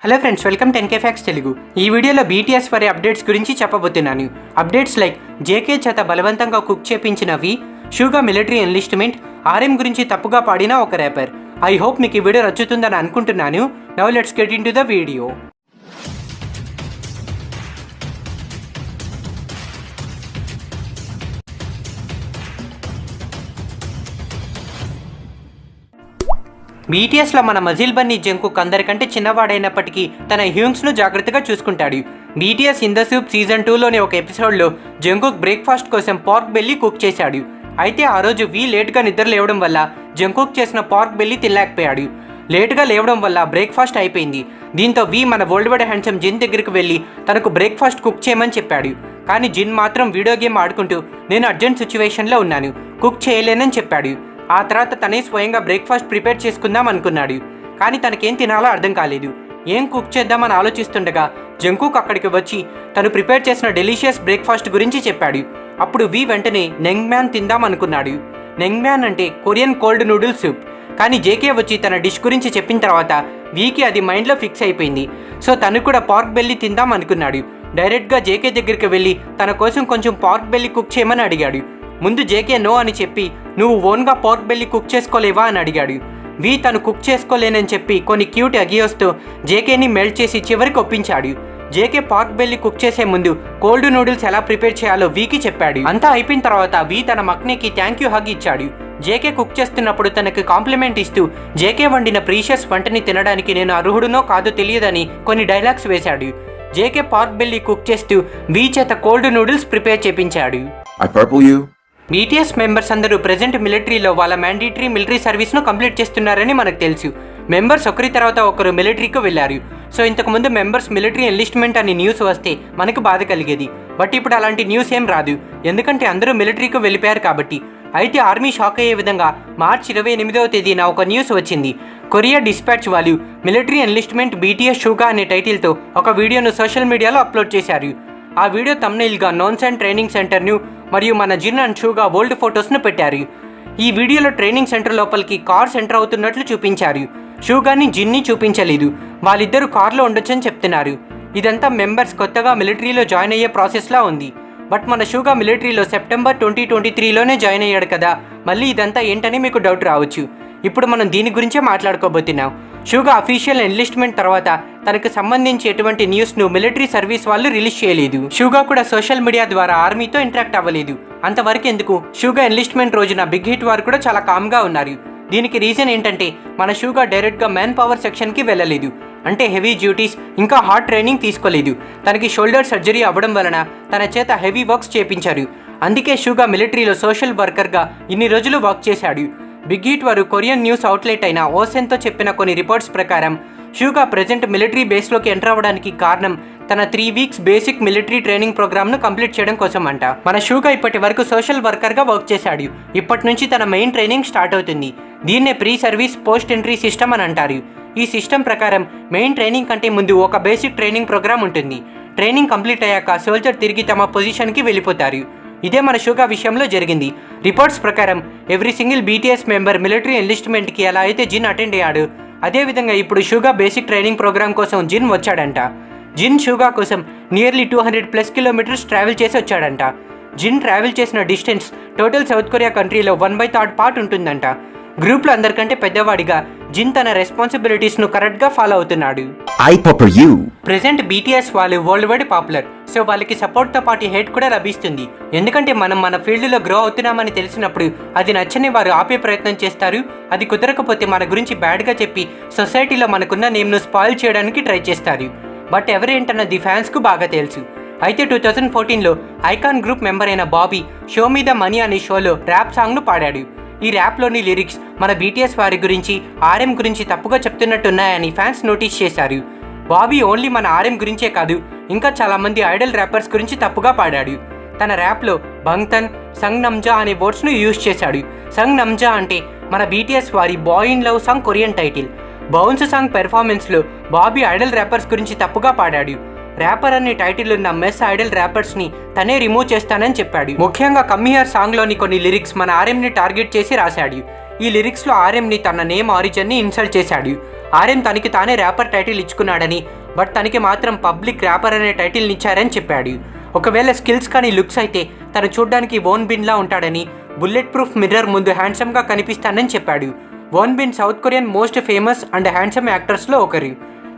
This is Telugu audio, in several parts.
Hello friends, welcome 10K facts Telugu. ఈ వీడియోలో BTS వారి అప్డేట్స్ గురించి చెప్పబోతున్నాను. అప్డేట్స్ లైక్ JK చేత బలవంతంగా కుక్ చేపించిన వి, షూగా మిలిటరీ ఎన్లిస్ట్మెంట్, RM గురించి తప్పుగా పాడిన ఒక ర్యాపర్. ఐ హోప్ మీకు ఈ వీడియో నచ్చుతుందని అనుకుంటున్నాను. Now let's get in to the video. BTSలో మన మజిల్ బన్నీ జంకుక్ అందరికంటే చిన్నవాడైనప్పటికీ తన హ్యూమ్స్ను జాగ్రత్తగా చూసుకుంటాడు. BTS in the soup season 2లోని ఒక ఎపిసోడ్లో జంకుక్ బ్రేక్ఫాస్ట్ కోసం పార్క్ బెల్లీ కుక్ చేశాడు. అయితే ఆ రోజు వి లేట్గా నిద్ర లేవడం వల్ల జంకుక్ చేసిన పార్క్ బెల్లీ తినలేకపోయాడు. లేటుగా లేవడం వల్ల బ్రేక్ఫాస్ట్ అయిపోయింది. దీంతో వి మన వరల్డ్ వైడ్ హ్యాండ్సమ్ జిన్ దగ్గరికి వెళ్ళి తనకు బ్రేక్ఫాస్ట్ కుక్ చేయమని చెప్పాడు. కానీ జిన్ మాత్రం వీడియో గేమ్ ఆడుకుంటూ నేను అర్జెంట్ సిచ్యువేషన్లో ఉన్నాను, కుక్ చేయలేనని చెప్పాడు. ఆ తర్వాత తనే స్వయంగా బ్రేక్ఫాస్ట్ ప్రిపేర్ చేసుకుందాం అనుకున్నాడు. కానీ తనకేం తినాలో అర్థం కాలేదు. ఏం కుక్ చేద్దామని ఆలోచిస్తుండగా జంకుక్ అక్కడికి వచ్చి తను ప్రిపేర్ చేసిన డెలిషియస్ బ్రేక్ఫాస్ట్ గురించి చెప్పాడు. అప్పుడు వి వెంటనే నెంగ్మ్యాన్ తిందాం అనుకున్నాడు. నెంగ్మ్యాన్ అంటే కొరియన్ కోల్డ్ నూడిల్ సూప్. కానీ JK వచ్చి తన డిష్ గురించి చెప్పిన తర్వాత వీకి అది మైండ్లో ఫిక్స్ అయిపోయింది. సో తను కూడా పార్క్ బెల్లీ తిందాం అనుకున్నాడు. డైరెక్ట్గా JK దగ్గరికి వెళ్ళి తన కోసం కొంచెం పార్క్ బెల్లీ కుక్ చేయమని అడిగాడు. ముందు JK నో అని చెప్పి నువ్వు ఓన్గా పార్క్ బెల్లీ కుక్ చేసుకోలేవా అని అడిగాడు. వి తను కుక్ చేసుకోలేనని చెప్పి కొన్ని క్యూట్ అగియోస్తో JKని మెల్ట్ చేసి చివరికి ఒప్పించాడు. JK పార్క్ బెల్లీ కుక్ చేసే ముందు కోల్డ్ నూడిల్స్ ఎలా ప్రిపేర్ చేయాలో వీకి చెప్పాడు. అంతా అయిపోయిన తర్వాత వి తన మక్నీకి థ్యాంక్ యూ హగ్ ఇచ్చాడు. JK కుక్ చేస్తున్నప్పుడు తనకి కాంప్లిమెంట్ ఇస్తూ JK వండిన ప్రీషియస్ వంటని తినడానికి నేను అర్హుడునో కాదో తెలియదని కొన్ని డైలాగ్స్ వేశాడు. JK పార్క్ బెల్లీ కుక్ చేస్తూ వి చేత కోల్డ్ నూడిల్స్ ప్రిపేర్ చేపించాడు. BTS మెంబర్స్ అందరూ ప్రెజెంట్ మిలిటరీలో వాళ్ళ మ్యాండేటరీ మిలిటరీ సర్వీస్ను కంప్లీట్ చేస్తున్నారని మనకు తెలుసు. మెంబర్స్ ఒకరి తర్వాత ఒకరు మిలిటరీకి వెళ్ళారు. సో ఇంతకుముందు మెంబర్స్ మిలిటరీ ఎన్లిస్ట్మెంట్ అని న్యూస్ వస్తే మనకు బాధ కలిగేది. బట్ ఇప్పుడు అలాంటి న్యూస్ ఏం రాదు, ఎందుకంటే అందరూ మిలిటరీకి వెళ్ళిపోయారు కాబట్టి. అయితే ఆర్మీ షాక్ అయ్యే విధంగా మార్చి 28వ తేదీన ఒక న్యూస్ వచ్చింది. కొరియా డిస్పాచ్ వాళ్ళు మిలిటరీ ఎన్లిస్ట్మెంట్ BTS షూగా అనే టైటిల్తో ఒక వీడియోను సోషల్ మీడియాలో అప్లోడ్ చేశారు. ఆ వీడియో థంబ్నెయిల్గా నాన్సన్ ట్రైనింగ్ సెంటర్ను మరియు మన జిన్ అండ్ షూగా ఓల్డ్ ఫొటోస్ను పెట్టారు. ఈ వీడియోలో ట్రైనింగ్ సెంటర్ లోపలికి కార్స్ ఎంటర్ అవుతున్నట్లు చూపించారు. షూగాని జిన్ని చూపించలేదు. వాళ్ళిద్దరూ కార్లో ఉండొచ్చని చెప్తున్నారు. ఇదంతా మెంబర్స్ కొత్తగా మిలిటరీలో జాయిన్ అయ్యే ప్రాసెస్లా ఉంది. బట్ మన షూగా మిలిటరీలో సెప్టెంబర్ 2023లోనే జాయిన్ అయ్యాడు కదా, మళ్ళీ ఇదంతా ఏంటని మీకు డౌట్ రావచ్చు. ఇప్పుడు మనం దీని గురించే మాట్లాడుకోబోతున్నాం. షూగా అఫీషియల్ ఎన్లిస్ట్మెంట్ తర్వాత తనకు సంబంధించి ఎటువంటి న్యూస్ను మిలిటరీ సర్వీస్ వాళ్ళు రిలీజ్ చేయలేదు. షూగా కూడా సోషల్ మీడియా ద్వారా ఆర్మీతో ఇంటరాక్ట్ అవ్వలేదు. అంతవరకు ఎందుకు, షూగా ఎన్లిస్ట్మెంట్ రోజున బిగ్ హిట్ వారు కూడా చాలా కామ్గా ఉన్నారు. దీనికి రీజన్ ఏంటంటే మన షూగా డైరెక్ట్గా మ్యాన్ పవర్ సెక్షన్కి వెళ్ళలేదు. అంటే హెవీ డ్యూటీస్ ఇంకా హార్డ్ ట్రైనింగ్ తీసుకోలేదు. తనకి షోల్డర్ సర్జరీ అవ్వడం వలన తన చేత హెవీ వర్క్స్ చేపించారు. అందుకే షూగా మిలిటరీలో సోషల్ వర్కర్గా ఇన్ని రోజులు వర్క్ చేశాడు. బిగ్ హిట్ వారు కొరియన్ న్యూస్ అవుట్లెట్ అయిన ఓసెన్తో చెప్పిన కొన్ని రిపోర్ట్స్ ప్రకారం షూగా ప్రెజెంట్ మిలిటరీ బేస్లోకి ఎంటర్ అవ్వడానికి కారణం తన 3 వీక్స్ బేసిక్ మిలిటరీ ట్రైనింగ్ ప్రోగ్రామ్ను కంప్లీట్ చేయడం కోసం అంట. మన షూగా ఇప్పటి వరకు సోషల్ వర్కర్గా వర్క్ చేశాడు. ఇప్పటి నుంచి తన మెయిన్ ట్రైనింగ్ స్టార్ట్ అవుతుంది. దీన్నే pre service post entry system అని అంటారు. ఈ సిస్టమ్ ప్రకారం మెయిన్ ట్రైనింగ్ కంటే ముందు ఒక బేసిక్ ట్రైనింగ్ ప్రోగ్రామ్ ఉంటుంది. ట్రైనింగ్ కంప్లీట్ అయ్యాక సోల్జర్ తిరిగి తమ పొజిషన్కి వెళ్ళిపోతారు. ఇదే మన షూగా విషయంలో జరిగింది. రిపోర్ట్స్ ప్రకారం every single BTS member military ఎన్లిస్ట్మెంట్కి ఎలా అయితే జిన్ అటెండ్ అయ్యాడు, అదేవిధంగా ఇప్పుడు షూగా బేసిక్ ట్రైనింగ్ ప్రోగ్రామ్ కోసం జిన్ వచ్చాడంట. జిన్ షూగా కోసం నియర్లీ 200+ కిలోమీటర్స్ ట్రావెల్ చేసి వచ్చాడంట. జిన్ ట్రావెల్ చేసిన డిస్టెన్స్ టోటల్ సౌత్ కొరియా కంట్రీలో 1/3 పార్ట్ ఉంటుందంట. గ్రూప్లో అందరికంటే పెద్దవాడిగా జిన్ తన రెస్పాన్సిబిలిటీస్ను కరెక్ట్గా ఫాలో అవుతున్నాడు. ప్రెజెంట్ BTS వాళ్ళు వరల్డ్ వైడ్ పాపులర్. సో వాళ్ళకి సపోర్ట్తో పాటు హేట్ కూడా లభిస్తుంది. ఎందుకంటే మనం మన ఫీల్డ్లో గ్రో అవుతున్నామని తెలిసినప్పుడు అది నచ్చని వారు ఆపే ప్రయత్నం చేస్తారు. అది కుదరకపోతే మన గురించి బ్యాడ్గా చెప్పి సొసైటీలో మనకున్న నేమ్ను స్పాయిల్ చేయడానికి ట్రై చేస్తారు. బట్ ఎవరేంటన్నది ఫ్యాన్స్కు బాగా తెలుసు. అయితే 2014లో ఐకాన్ గ్రూప్ మెంబర్ అయిన బాబీ షో మీద మనీ అనే షోలో ర్యాప్ సాంగ్ను పాడాడు. ఈ ర్యాప్లోని లిరిక్స్ మన BTS వారి గురించి RM గురించి తప్పుగా చెప్తున్నట్టున్నాయని ఫ్యాన్స్ నోటీస్ చేశారు. బాబీ ఓన్లీ మన RM గురించే కాదు, ఇంకా చాలామంది ఐడల్ ర్యాపర్స్ గురించి తప్పుగా పాడాడు. తన ర్యాప్లో బంగ్తన్, సంగ్ నమ్జా అనే వర్డ్స్ను యూజ్ చేశాడు. సంగ్ నమ్జా అంటే మన BTS వారి boy in love song Korean title. Bounce song పెర్ఫార్మెన్స్లో బాబీ ఐడల్ ర్యాపర్స్ గురించి తప్పుగా పాడాడు. ర్యాపర్ అనే టైటిల్ ఉన్న మెస్ ఐడల్ ర్యాపర్స్ని తనే రిమూవ్ చేస్తానని చెప్పాడు. ముఖ్యంగా కమ్ హియర్ సాంగ్లోని కొన్ని లిరిక్స్ మన RMని టార్గెట్ చేసి రాశాడు. ఈ లిరిక్స్లో ఆర్ఎంని తన నేమ్ ఆరిజిన్ని ఇన్సల్ట్ చేశాడు. ఆర్ఎం తనకి తానే ర్యాపర్ టైటిల్ ఇచ్చుకున్నాడని, బట్ తనకి మాత్రం పబ్లిక్ ర్యాపర్ అనే టైటిల్ని ఇచ్చారని చెప్పాడు. ఒకవేళ స్కిల్స్ కానీ లుక్స్ అయితే తను చూడ్డానికి వోన్ బిన్లా ఉంటాడని, బుల్లెట్ ప్రూఫ్ మిర్రర్ ముందు హ్యాండ్సమ్గా కనిపిస్తానని చెప్పాడు. Won Bin South Korean most famous and handsome యాక్టర్స్లో ఒకరు.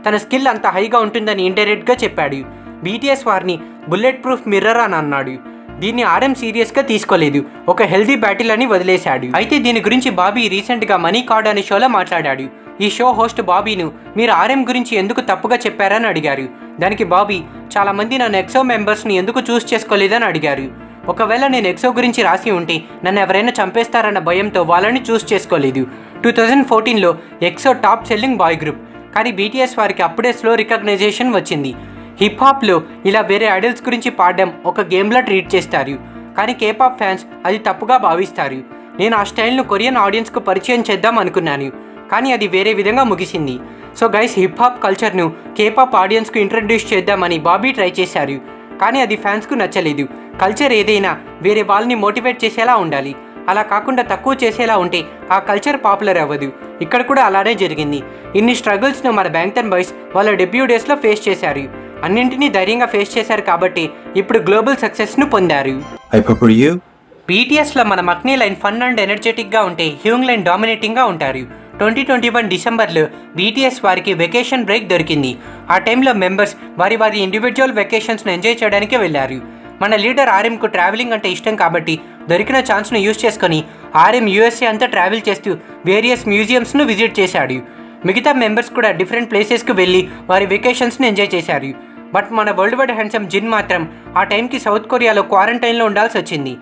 తన స్కిల్ అంత హైగా ఉంటుందని ఇండైరెక్ట్గా చెప్పాడు. బీటీఎస్ వారిని బుల్లెట్ ప్రూఫ్ మిర్రర్ అని అన్నాడు. దీన్ని ఆర్ఎం సీరియస్గా తీసుకోలేదు, ఒక హెల్దీ బ్యాటిల్ అని వదిలేశాడు. అయితే దీని గురించి బాబీ రీసెంట్గా మనీ కార్డ్ అనే షోలో మాట్లాడాడు. ఈ షో హోస్ట్ బాబీను మీరు ఆర్ఎం గురించి ఎందుకు తప్పుగా చెప్పారని అడిగారు. దానికి బాబీ చాలామంది నన్ను ఎక్సో మెంబర్స్ని ఎందుకు చూస్ చేసుకోలేదని అడిగారు. ఒకవేళ నేను ఎక్సో గురించి రాసి ఉంటే నన్ను ఎవరైనా చంపేస్తారన్న భయంతో వాళ్ళని చూస్ చేసుకోలేదు. 2014లో EXO top selling boy group, కానీ బీటీఎస్ వారికి అప్పుడే స్లో రికగ్నైజేషన్ వచ్చింది. హిప్హాప్లో ఇలా వేరే ఐడల్స్ గురించి పాడడం ఒక గేమ్లా ట్రీట్ చేస్తారు, కానీ కేపాప్ ఫ్యాన్స్ అది తప్పుగా భావిస్తారు. నేను ఆ స్టైల్ను కొరియన్ ఆడియన్స్కు పరిచయం చేద్దాం అనుకున్నాను, కానీ అది వేరే విధంగా ముగిసింది. So guys, hip hop కల్చర్ను K-pop ఆడియన్స్కు introduce చేద్దామని బాబీ ట్రై చేశారు, కానీ అది ఫ్యాన్స్కు నచ్చలేదు. కల్చర్ ఏదైనా వేరే వాళ్ళని మోటివేట్ చేసేలా ఉండాలి, అలా కాకుండా తక్కువ చేసేలా ఉంటే ఆ కల్చర్ పాపులర్ అవ్వదు. ఇక్కడ కూడా అలానే జరిగింది. ఇన్ని స్ట్రగుల్స్ను మన బ్యాంగ్టన్ బాయ్స్ వాళ్ళ డెబ్యూ డేస్లో ఫేస్ చేశారు. అన్నింటినీ ధైర్యంగా ఫేస్ చేశారు కాబట్టి ఇప్పుడు గ్లోబల్ సక్సెస్ను పొందారు. బీటీఎస్లో మన మక్నీ లైన్ ఫన్ అండ్ ఎనర్జెటిక్గా ఉంటే హ్యూంగ్ లైన్ డామినేటింగ్గా ఉంటారు. 2021 డిసెంబర్లో బీటీఎస్ వారికి వెకేషన్ బ్రేక్ దొరికింది. ఆ టైంలో మెంబర్స్ వారి ఇండివిజువల్ వెకేషన్స్ను ఎంజాయ్ చేయడానికి వెళ్ళారు. మన లీడర్ ఆర్ఎంకు ట్రావెలింగ్ అంటే ఇష్టం కాబట్టి దొరికిన ఛాన్స్ను యూజ్ చేసుకొని ఆర్ఎం యూఎస్ఏ అంతా ట్రావెల్ చేస్తూ వేరియస్ మ్యూజియంస్ను విజిట్ చేశాడు. మిగతా మెంబర్స్ కూడా డిఫరెంట్ ప్లేసెస్కు వెళ్ళి వారి వెకేషన్స్ని ఎంజాయ్ చేశారు. బట్ మన వరల్డ్ వైడ్ హ్యాండ్సమ్ జిన్ మాత్రం ఆ టైంకి సౌత్ కొరియాలో క్వారంటైన్లో ఉండాల్సి వచ్చింది.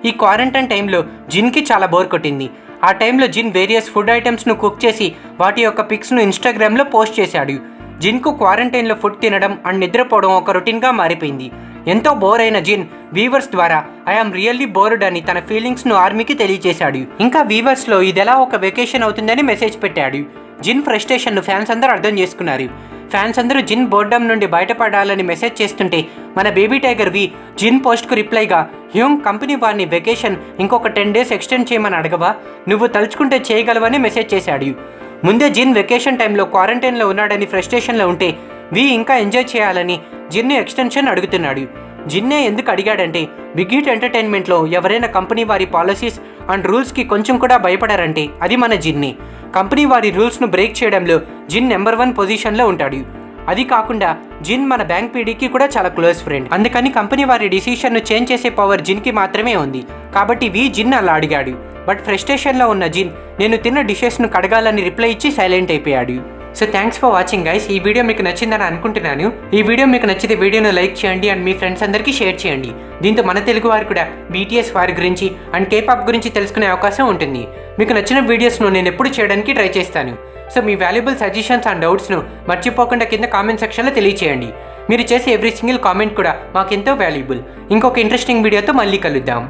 ఈ క్వారంటైన్ టైంలో జిన్కి చాలా బోర్ కొట్టింది. ఆ టైంలో జిన్ వేరియస్ ఫుడ్ ఐటమ్స్ను కుక్ చేసి వాటి యొక్క పిక్స్ను ఇన్స్టాగ్రామ్లో పోస్ట్ చేశాడు. జిన్కు క్వారంటైన్లో ఫుడ్ తినడం అండ్ నిద్రపోవడం ఒక రొటీన్గా మారిపోయింది. ఎంతో బోర్ అయిన జిన్ వీవర్స్ ద్వారా ఐఆమ్ రియల్లీ బోర్డ్ అని తన ఫీలింగ్స్ను ఆర్మీకి తెలియజేశాడు. ఇంకా వీవర్స్లో ఇదెలా ఒక వెకేషన్ అవుతుందని మెసేజ్ పెట్టాడు. జిన్ ఫ్రస్ట్రేషన్ను ఫ్యాన్స్ అందరూ అర్థం చేసుకున్నారు. ఫ్యాన్స్ అందరూ జిన్ బోర్డమ్ నుండి బయటపడాలని మెసేజ్ చేస్తుంటే మన బేబీ టైగర్ వి జిన్ పోస్ట్కు రిప్లైగా హ్యూంగ్ కంపెనీ వారిని వెకేషన్ ఇంకొక 10 days ఎక్స్టెండ్ చేయమని అడగవా, నువ్వు తలుచుకుంటే చేయగలవని మెసేజ్ చేశాడు. ముందే జిన్ వెకేషన్ టైంలో క్వారంటైన్లో ఉన్నాడని ఫ్రస్ట్రేషన్లో ఉంటే వి ఇంకా ఎంజాయ్ చేయాలని జిన్ను ఎక్స్టెన్షన్ అడుగుతున్నాడు. జిన్నే ఎందుకు అడిగాడంటే బిగ్ హిట్ ఎంటర్టైన్మెంట్లో ఎవరైనా కంపెనీ వారి పాలసీస్ అండ్ రూల్స్కి కొంచెం కూడా భయపడారంటే అది మన జిన్నే. కంపెనీ వారి రూల్స్ను బ్రేక్ చేయడంలో జిన్ నెంబర్ 1 పొజిషన్లో ఉంటాడు. అది కాకుండా జిన్ మన బ్యాంక్ పీడీకి కూడా చాలా క్లోజ్ ఫ్రెండ్. అందుకని కంపెనీ వారి డిసిషన్ను చేంజ్ చేసే పవర్ జిన్కి మాత్రమే ఉంది. కాబట్టి వి జిన్ అలా అడిగాడు. బట్ ఫ్రస్ట్రేషన్లో ఉన్న జిన్ నేను తిన్న డిషెస్ను కడగాలని రిప్లై ఇచ్చి సైలెంట్ అయిపోయాడు. So thanks for watching guys. ఈ వీడియో మీకు నచ్చిందని అనుకుంటున్నాను. ఈ వీడియో మీకు నచ్చితే వీడియోను లైక్ చేయండి అండ్ మీ ఫ్రెండ్స్ అందరికీ షేర్ చేయండి. దీంతో మన తెలుగు వారు కూడా బీటీఎస్ వారి గురించి అండ్ కేపాప్ గురించి తెలుసుకునే అవకాశం ఉంటుంది. మీకు నచ్చిన వీడియోస్ను నేను ఎప్పుడు చేయడానికి ట్రై చేస్తాను. సో మీ వాల్యుబుల్ సజెషన్స్ అండ్ డౌట్స్ను మర్చిపోకుండా కింద కామెంట్ సెక్షన్లో తెలియచేయండి. మీరు చేసే ఎవ్రీ సింగిల్ కామెంట్ కూడా మాకెంతో వాల్యుబుల్. ఇంకొక ఇంట్రెస్టింగ్ వీడియోతో మళ్ళీ కలుద్దాం.